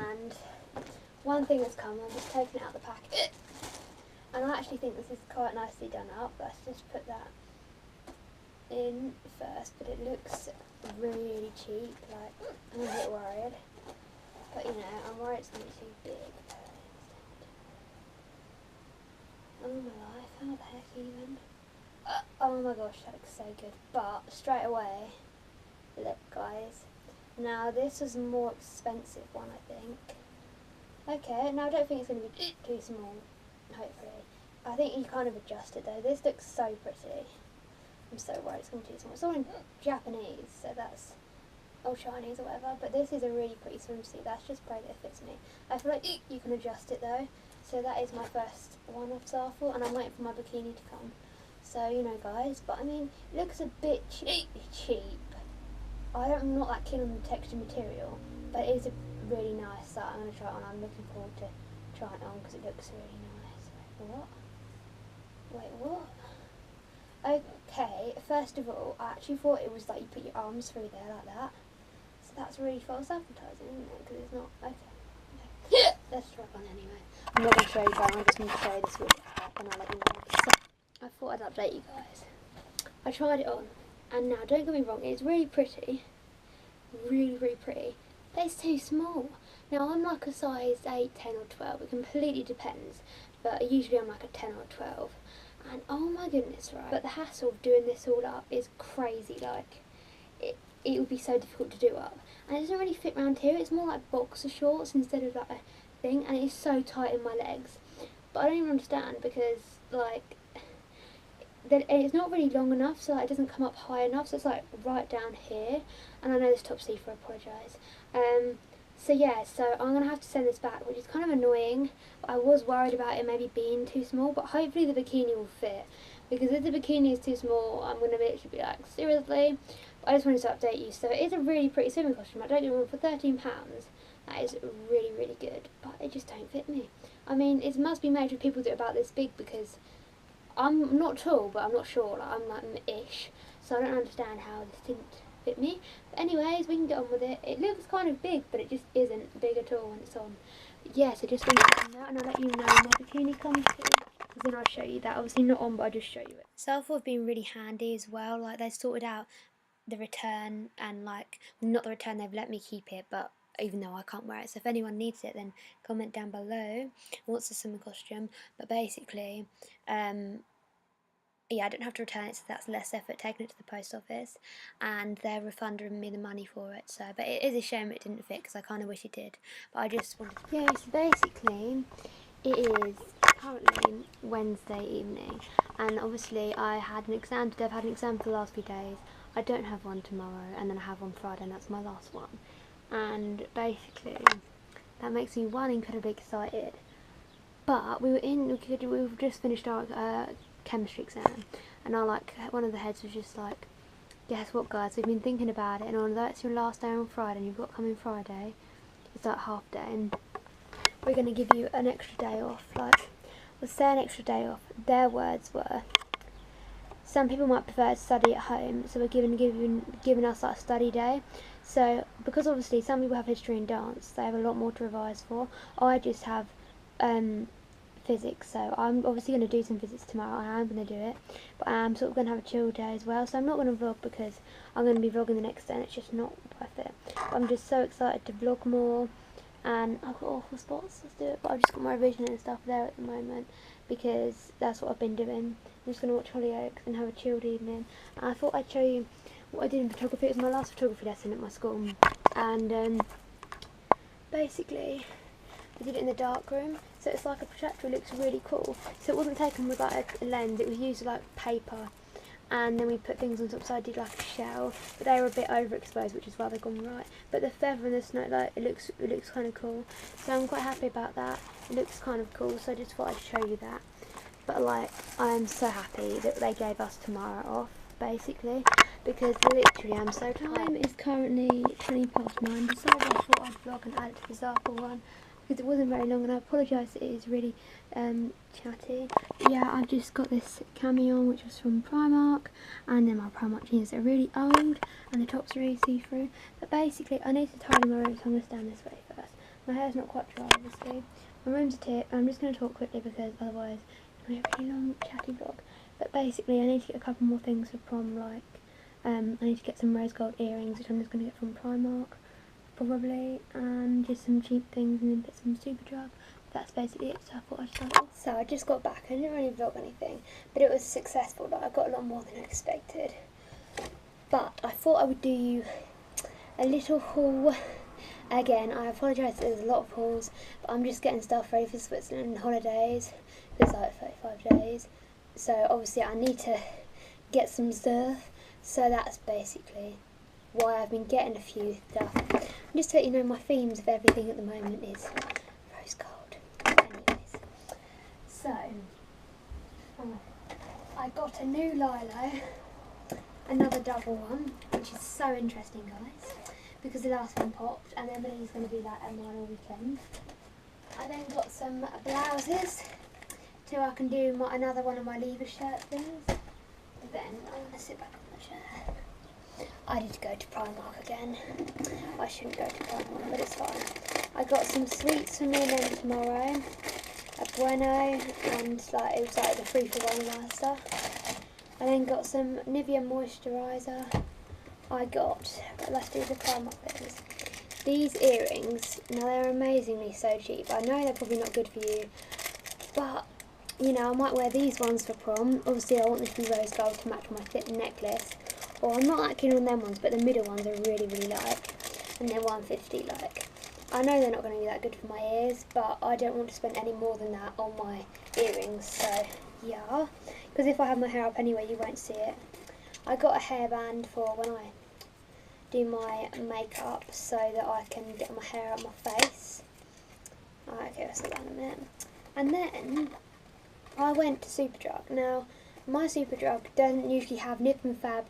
and one thing has come, I'm just taking it out of the packet, and I actually think this is quite nicely done up. Let's just put that in first, but it looks really cheap, like I'm a bit worried, but you know, I'm worried it's going to be too big. Oh my life, how the heck even? Oh my gosh, that looks so good. But straight away, look guys, now this was a more expensive one I think. Okay, now I don't think it's going to be too small, hopefully. I think you kind of adjust it though. This looks so pretty. I'm so worried it's going to be too small. It's all in Japanese, so that's all Chinese or whatever, but this is a really pretty swimsuit. That's just pray that it fits me. I feel like you can adjust it though. So that is my first one off Zaful, and I'm waiting for my bikini to come. So, you know guys, but I mean, it looks a bit cheap. I'm not that keen on the texture material, but it is a really nice set. I'm going to try it on. I'm looking forward to trying it on because it looks really nice. Wait, what? Okay, first of all, I actually thought it was like you put your arms through there like that. So that's really false advertising, isn't it? Because it's not. Okay. Let's try it on anyway. I'm not going to show you guys, I just need to show you this with and I'll let you know. So, I thought I'd update you guys. I tried it on, and now don't get me wrong, it's really pretty. Really, really pretty. But it's too small. Now I'm like a size 8, 10 or 12, it completely depends. But usually I'm like a 10 or 12. And oh my goodness, right. But the hassle of doing this all up is crazy, like, it would be so difficult to do up. And it doesn't really fit round here, it's more like boxer shorts instead of like a thing, and it is so tight in my legs. But I don't even understand because like it's not really long enough, so like, it doesn't come up high enough, so it's like right down here. And I know this top's see-through, I apologise. So yeah, so I'm going to have to send this back, which is kind of annoying. I was worried about it maybe being too small, but hopefully the bikini will fit. Because if the bikini is too small, I'm going to literally be like, seriously? But I just wanted to update you. So it is a really pretty swimming costume. I don't get me wrong, for £13, that is really, really good. But it just don't fit me. I mean, it must be made for people that are about this big, because I'm not tall, but I'm not short. Like, I'm like ish. So I don't understand how this didn't fit me. But anyways, we can get on with it. It looks kind of big, but it just isn't big at all when it's on. But yeah, so just wanted to know, and I'll let you know when my bikini comes through. Because then I'll show you that. Obviously not on, but I'll just show you it. Zaful have been really handy as well. Like, they sorted out the return, and like, not the return, they've let me keep it, but even though I can't wear it. So if anyone needs it, then comment down below what's the summer costume. But basically, yeah, I don't have to return it, so that's less effort taking it to the post office, and they're refunding me the money for it. So, but it is a shame it didn't fit, because I kind of wish it did. But I just wanted to... Yeah, so basically, it is currently Wednesday evening, and obviously I had an exam today. I've had an exam for the last few days. I don't have one tomorrow, and then I have one Friday, and that's my last one. And basically, that makes me one, incredibly excited. But we've just finished our chemistry exam, and one of the heads was just like, guess what guys, we've been thinking about it, and although it's your last day on Friday and you've got coming Friday, it's like half day, and we're going to give you an extra day off. Like, we'll say an extra day off. Their words were, some people might prefer to study at home, so we're giving us like a study day. So because obviously some people have history and dance, they have a lot more to revise for. I just have physics, so I'm obviously going to do some physics tomorrow. I am going to do it, but I am sort of going to have a chill day as well, so I'm not going to vlog because I'm going to be vlogging the next day and it's just not worth it. But I'm just so excited to vlog more, and I've got awful spots, let's do it, but I've just got my revision and stuff there at the moment because that's what I've been doing. I'm just going to watch Hollyoaks and have a chilled evening. And I thought I'd show you what I did in photography. It was my last photography lesson at my school, and basically we did it in the dark room, so it's like a projector. It looks really cool. So it wasn't taken with like a lens, it was used with like paper, and then we put things on top, so I did like a shell, but they were a bit overexposed, which is why they've gone right. But the feather and the snow, like, it looks kind of cool, so I'm quite happy about that. It looks kind of cool, so I just thought I'd show you that. But like, I'm so happy that they gave us tomorrow off, basically, because literally I'm so tired. Time is currently 9:20, so I thought I'd vlog and add it to the Zaful one, because it wasn't very long, and I apologise, it is really chatty. Yeah, I've just got this cami on, which was from Primark, and then my Primark jeans are really old, and the tops are really see-through. But basically, I need to tidy my room, so I'm going to stand this way first. My hair's not quite dry, obviously. My room's a tip. I'm just going to talk quickly because otherwise it's going to be a really long, chatty vlog. But basically, I need to get a couple more things for prom, like I need to get some rose gold earrings, which I'm just going to get from Primark, probably, and just some cheap things, and then get some Superdrug. That's basically it, so I thought I'd start off. So I just got back. I didn't really vlog anything, but it was successful. Like, I got a lot more than I expected. But I thought I would do a little haul. Again, I apologise that there's a lot of hauls, but I'm just getting stuff ready for Switzerland holidays. It's like 35 days. So obviously I need to get some stuff. So that's basically why I've been getting a few stuff. And just to let you know, my themes of everything at the moment is rose gold. Anyways, so I got a new Lilo, another double one, which is so interesting, guys, because the last one popped, and Emily's going to be like at mine all weekend. I then got some blouses, so I can do another one of my lever shirt things. Then I'm going to sit back on my chair. I need to go to Primark again. I shouldn't go to Primark, but it's fine. I got some sweets for me and then tomorrow, a Bueno, and like it was like the 3-for-1 stuff. I then got some Nivea moisturiser. Let's do the Primark things. These earrings, now they're amazingly so cheap. I know they're probably not good for you, but you know, I might wear these ones for prom. Obviously I want this to be rose gold to match my thick necklace. Or I'm not that keen on them ones, but the middle ones I really, really like. And they're $150 like. I know they're not going to be that good for my ears, but I don't want to spend any more than that on my earrings, so yeah. Because if I have my hair up anyway, you won't see it. I got a hairband for when I do my makeup so that I can get my hair out my face. Okay, let's get that in a minute. And then I went to Superdrug. Now, my Superdrug doesn't usually have Nip and Fab,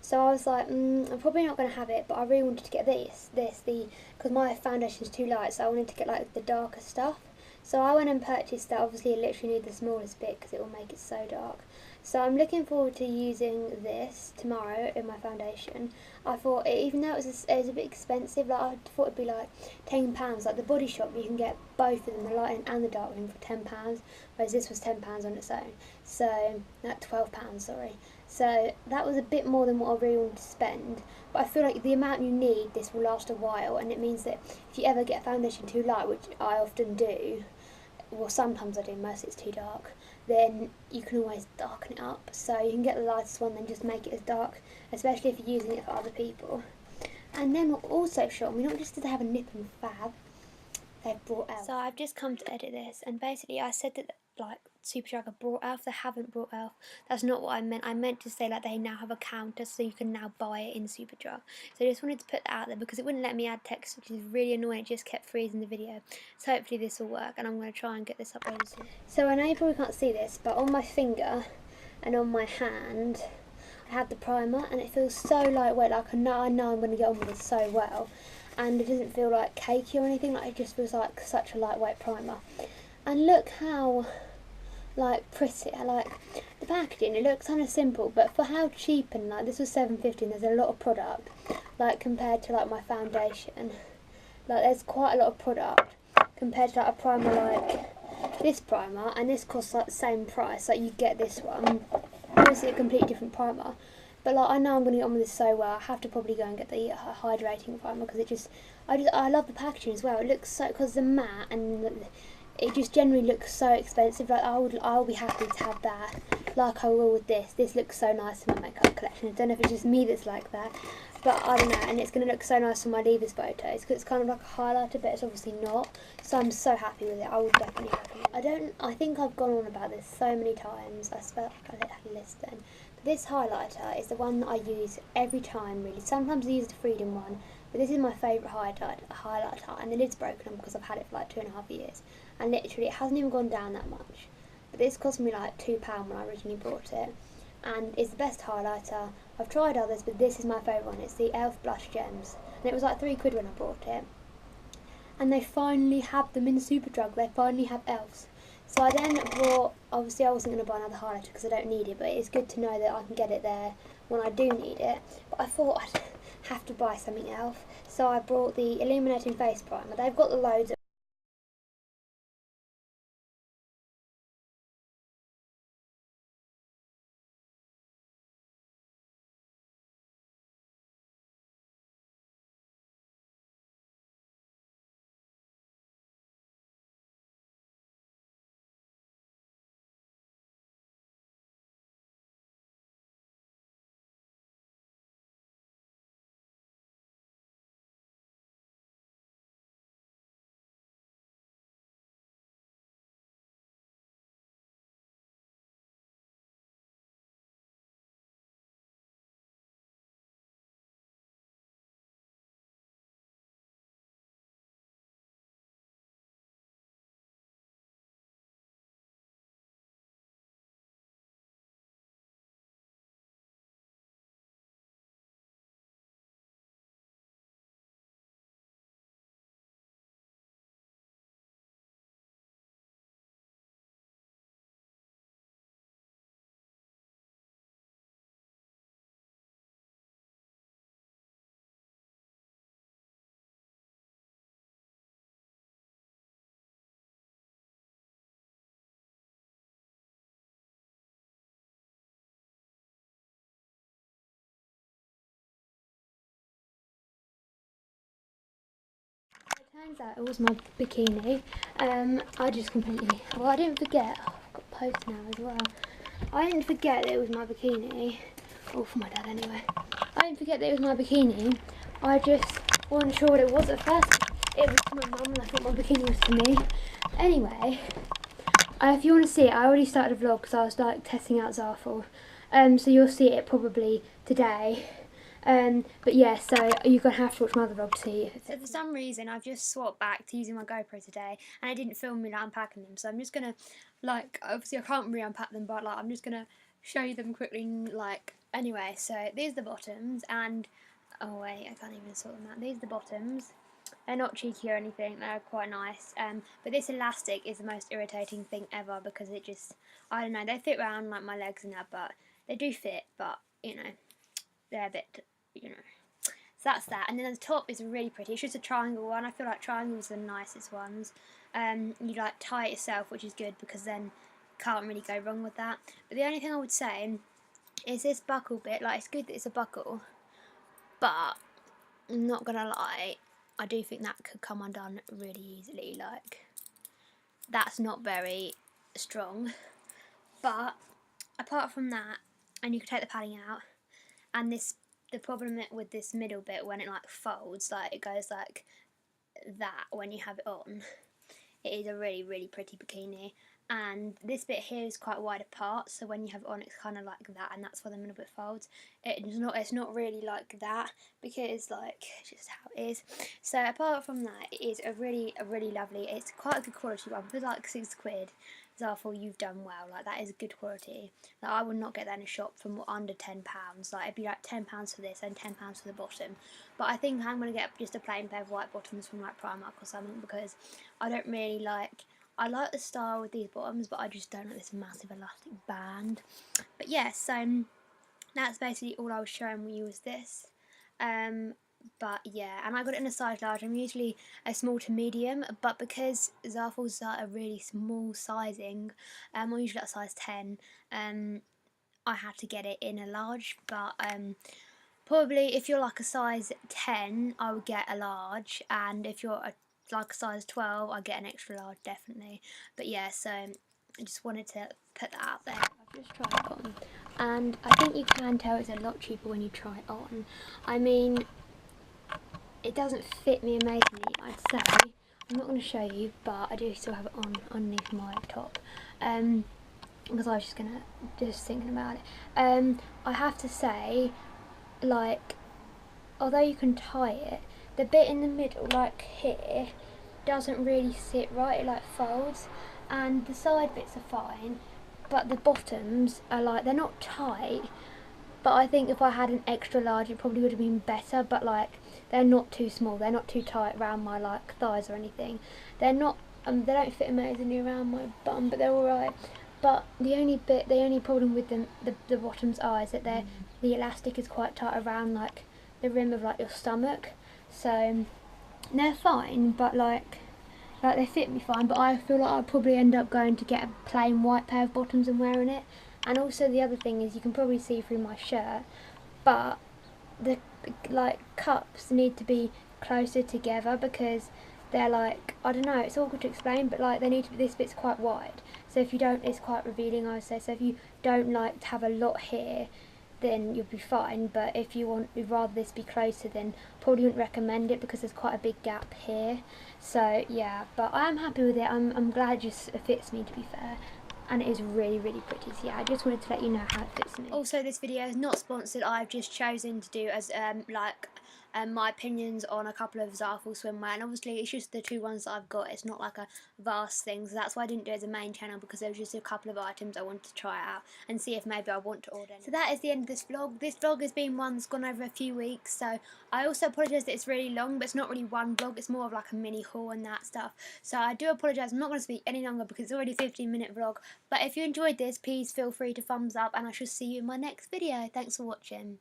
so I was like, I'm probably not going to have it, but I really wanted to get because my foundation's too light, so I wanted to get like the darker stuff. So I went and purchased that. Obviously, I literally need the smallest bit because it will make it so dark. So I'm looking forward to using this tomorrow in my foundation. I thought, even though it was a bit expensive, like I thought it'd be like £10. Like the Body Shop, you can get both of them, the light and the dark one, for £10, whereas this was £10 on its own. So, £12, sorry. So that was a bit more than what I really wanted to spend. But I feel like the amount you need, this will last a while, and it means that if you ever get a foundation too light, which I often do, well sometimes I do, mostly it's too dark, then you can always darken it up. So you can get the lightest one, then just make it as dark, especially if you're using it for other people. And then what also showed me, not just did they have a Nip and Fab, they've brought Elf. So I've just come to edit this, and basically I said that like Superdrug have brought Elf, they haven't brought Elf. That's not what I meant. I meant to say like they now have a counter, so you can now buy it in Superdrug. So I just wanted to put that out there because it wouldn't let me add text, which is really annoying. It just kept freezing the video. So hopefully this will work, and I'm going to try and get this uploaded soon. So I know you probably can't see this, but on my finger and on my hand I have the primer, and it feels so lightweight. Like I know I'm going to get on with this so well, and it doesn't feel like cakey or anything. Like it just feels like such a lightweight primer. And look how like pretty, I like the packaging. It looks kind of simple, but for how cheap, and like this was $7.50, and there's a lot of product like compared to like my foundation. Like there's quite a lot of product compared to like a primer like this primer, and this costs like the same price. Like you get this one, obviously a completely different primer, but like I know I'm going to get on with this so well. I have to probably go and get the hydrating primer because I love the packaging as well. It looks so, because the matte and it just generally looks so expensive. Like I'll be happy to have that, like I will with this. This looks so nice in my makeup collection. I don't know if it's just me that's like that, but I don't know. And it's going to look so nice on my levers photos because it's kind of like a highlighter, but it's obviously not. So I'm so happy with it. I would definitely recommend it. I think I've gone on about this so many times. I spelled like I had a list then. But this highlighter is the one that I use every time. Really, sometimes I use the Freedom one, but this is my favourite highlighter, and the lid's broken because I've had it for like 2.5 years. And literally it hasn't even gone down that much. But this cost me like £2 when I originally bought it. And it's the best highlighter. I've tried others, but this is my favourite one. It's the e.l.f. Blush Gems. And it was like £3 when I bought it. And they finally have them in Superdrug. They finally have e.l.f.'s. So I then bought, obviously I wasn't going to buy another highlighter because I don't need it, but it's good to know that I can get it there when I do need it. But I thought, have to buy something else. So I brought the illuminating face primer. They've got the loads of Turns out it was my bikini. I just completely, well, I didn't forget, oh, I've got post now as well. I didn't forget that it was my bikini. Oh, for my dad anyway. I didn't forget that it was my bikini. I just wasn't sure what it was at first. It was to my mum and I thought my bikini was to me. Anyway, if you want to see it, I already started a vlog because I was like testing out Zaful. So you'll see it probably today. But yeah, so you're going to have to watch my other vlog to see it. So for some reason I've just swapped back to using my GoPro today and I didn't film me like unpacking them, so I'm just going to, like, obviously I can't re-unpack them, but like I'm just going to show you them quickly, like, anyway. So these are the bottoms and, oh wait, I can't even sort them out. These are the bottoms. They're not cheeky or anything, they're quite nice, but this elastic is the most irritating thing ever because it just, I don't know, they fit around like my legs and that, but they do fit, but, you know, they're a bit, you know. So that's that. And then the top is really pretty. It's just a triangle one. I feel like triangles are the nicest ones. You like tie it yourself, which is good because then you can't really go wrong with that. But the only thing I would say is this buckle bit. Like, it's good that it's a buckle, but I'm not gonna lie, I do think that could come undone really easily. Like, that's not very strong. But apart from that, and you can take the padding out, and this, the problem with this middle bit when it like folds, like it goes like that when you have it on, it is a really, really pretty bikini. And this bit here is quite wide apart, so when you have it on it's kind of like that, and that's where the middle bit folds. It's not really like that because like just how it is. So apart from that, it is a really lovely, it's quite a good quality one. For like £6, Zaful, you've done well. Like, that is good quality. Like, I would not get that in a shop from under £10. Like, it'd be like £10 for this and £10 for the bottom. But I think I'm gonna get just a plain pair of white bottoms from like Primark or something because I don't really like. I like the style with these bottoms, but I just don't like this massive elastic band. But yeah, so that's basically all I was showing you was this. But yeah, and I got it in a size large. I'm usually a small to medium, but because Zaful's are a really small sizing, I'm usually at size 10, I had to get it in a large, but probably if you're like a size 10, I would get a large, and if you're like a size 12, I get an extra large, definitely. But yeah, so I just wanted to put that out there. I've just tried it on, and I think you can tell it's a lot cheaper when you try it on. I mean, it doesn't fit me amazingly, I'd say. I'm not going to show you, but I do still have it on underneath my top. Because I was just thinking about it. I have to say, like, although you can tie it, the bit in the middle, like here, doesn't really sit right. It like folds, and the side bits are fine, but the bottoms are like, they're not tight. But I think if I had an extra large, it probably would have been better. But like, they're not too small. They're not too tight around my like thighs or anything. They're not. They don't fit amazingly around my bum, but they're all right. But the only problem with them, the bottoms are, is that the elastic is quite tight around like the rim of like your stomach, so they're fine, but like they fit me fine, but I feel like I'll probably end up going to get a plain white pair of bottoms and wearing it. And also the other thing is, you can probably see through my shirt, but the like cups need to be closer together because they're like, I don't know, it's awkward to explain, but like they need to be, this bit's quite wide, so if you don't, it's quite revealing, I would say. So if you don't like to have a lot here, then you'll be fine, but if you'd rather this be closer, then probably wouldn't recommend it because there's quite a big gap here. So yeah, but I am happy with it. I'm glad it just fits me, to be fair, and it is really, really pretty. So yeah, I just wanted to let you know how it fits me. Also, this video is not sponsored. I've just chosen to do as my opinions on a couple of Zaful swimwear, and obviously it's just the 2 ones that I've got. It's not like a vast thing, so that's why I didn't do it as a main channel, because there was just a couple of items I wanted to try out and see if maybe I want to order any. So that is the end of this vlog. This vlog has been one that's gone over a few weeks, so I also apologise that it's really long, but it's not really one vlog, it's more of like a mini haul and that stuff. So I do apologise. I'm not going to speak any longer because it's already a 15-minute vlog, but if you enjoyed this, please feel free to thumbs up, and I shall see you in my next video. Thanks for watching.